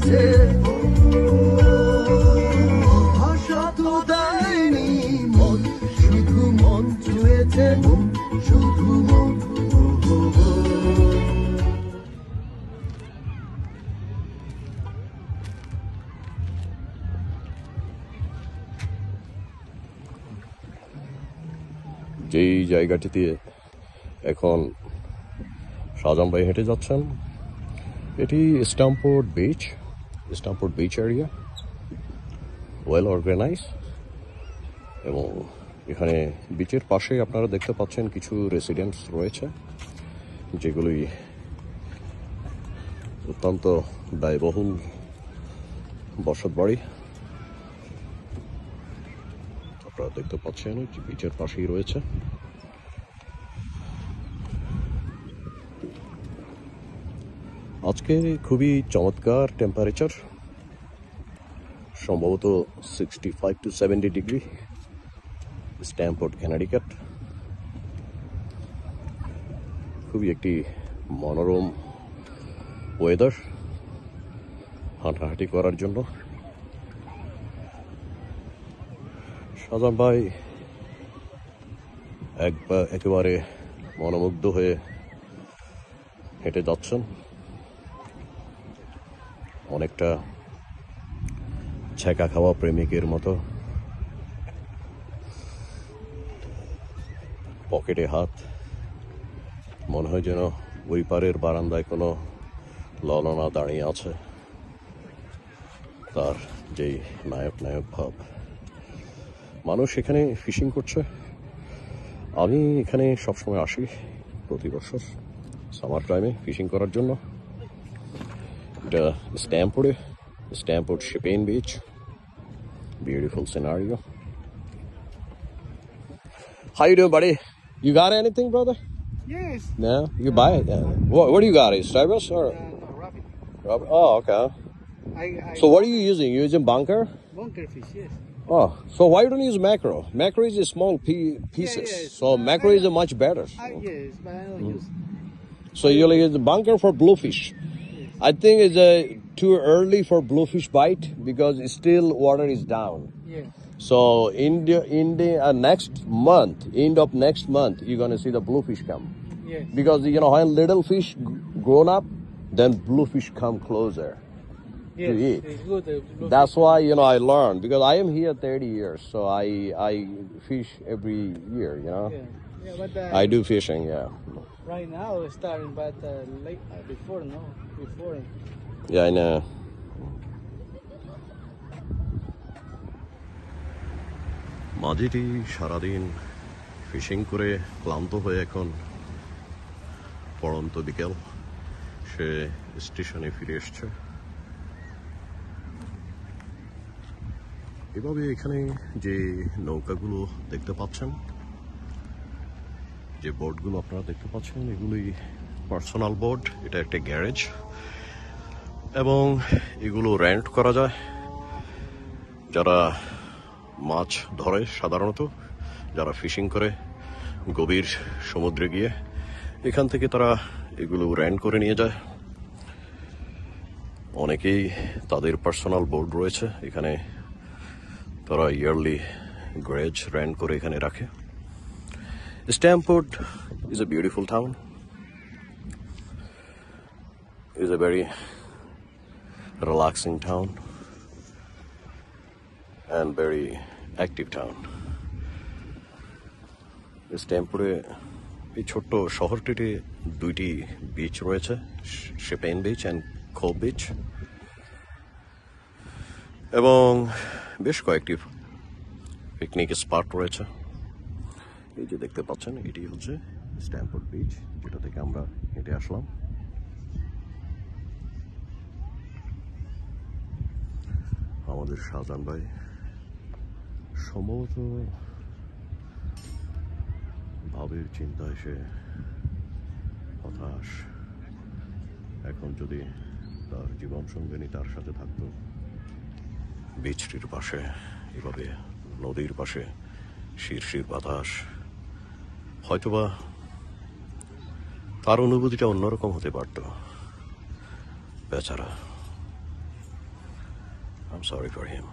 ছুঁয়েছে, ভাষা তো দেয়নি মন, শুধু মন ছুঁয়েছে, মন শুধু মন। যেই জায়গাটিতে এখন শাহজাহান ভাই হেঁটে যাচ্ছেন, এটি Stamford beach area, well organise. এবং এখানে বিচের পাশে আপনারা দেখতে পাচ্ছেন কিছু রেসিডেন্টস রয়েছে, যেগুলি অত্যন্ত ব্যয়বহুল বসত বাড়ি। আপনারা দেখতে পাচ্ছেন বিচের পাশেই রয়েছে। আজকে খুবই চমৎকার টেম্পারেচার, সম্ভবত 65 to 70 ডিগ্রি, স্ট্যামফোর্ড কানেটিকাট। খুবই একটি মনোরম ওয়েদার হাঁটাহাঁটি করার জন্য। শাহজাহান ভাই একেবারে মনোমুগ্ধ হয়ে হেঁটে যাচ্ছেন, অনেকটা ছ্যাঁকা খাওয়া প্রেমিকের মতো, পকেটে হাত। মনে হয় যেন ওই পারের বারান্দায় কোনো ললনা দাঁড়িয়ে আছে, তার যেই নায়ক ভাব। মানুষ এখানে ফিশিং করছে। আমি এখানে সবসময় আসি প্রতি বছর সামার টাইমে ফিশিং করার জন্য। এটা Stamford Shippan beach, beautiful scenario. How you doing, buddy? You got anything, brother? Yes. No? You buy it? What do you got? Is Starbucks or? Robert? Oh, okay. So what are you using? You using bunker? Bunker fish, yes. Oh, so why don't you use mackerel? Mackerel is a small pieces, yes. so mackerel is a much better. Yes, but I don't use. So you like the bunker for bluefish. I think it's too early for bluefish bite because still water is down. Yeah. So in the next month, end of next month, you're gonna see the bluefish come. Yes. Because when little fish grown up, then bluefish come closer Yes. to eat. It's good. That's why I learned, because I am here 30 years, so I fish every year. Yeah. Yeah, but I do fishing. Yeah. right now it's starting, but late before no, before. Yeah, I know. মাঝিটি সারাদিন fishing করে ক্লান্ত হয়ে এখন পড়ন্ত বিকেল সে স্টেশনে ফিরে এসছে। এভাবে এখানে যে নৌকাগুলো দেখতে পাচ্ছেন, যে বোটগুলো আপনারা দেখতে পাচ্ছেন, এগুলি পার্সোনাল বোট। এটা একটা গ্যারেজ এবং এগুলো রেন্ট করা যায়। যারা মাছ ধরে, সাধারণত যারা ফিশিং করে গভীর সমুদ্রে গিয়ে, এখান থেকে তারা এগুলো রেন্ট করে নিয়ে যায়। অনেকেই তাদের পার্সোনাল বোট রয়েছে, এখানে তারা ইয়ারলি গ্যারেজ রেন্ট করে এখানে রাখে। Stamford is a beautiful town. It's a very relaxing town and very active town. Stamford এই ছোট্ট শহরটিতে দুইটি বিচ রয়েছে, শিপেইন বিচ অ্যান্ড কোভ বিচ, এবং বেশ কয়েকটি পিকনিক স্পট রয়েছে। এই যে দেখতে পাচ্ছেন, এটি হচ্ছে স্ট্যামফোর্ড বিচ, যেটা থেকে আমরা হেঁটে আসলাম। আমাদের শাহজাহান ভাই সম্ভবত ভাবের চিন্তায় সে হতাশ। এখন যদি তার জীবন সঙ্গিনী তার সাথে থাকতো বিচটির পাশে, এভাবে নদীর পাশে শিরশির বাতাস, হয়তোবা তার অনুভূতিটা অন্যরকম হতে পারত। বেচারা sorry for him.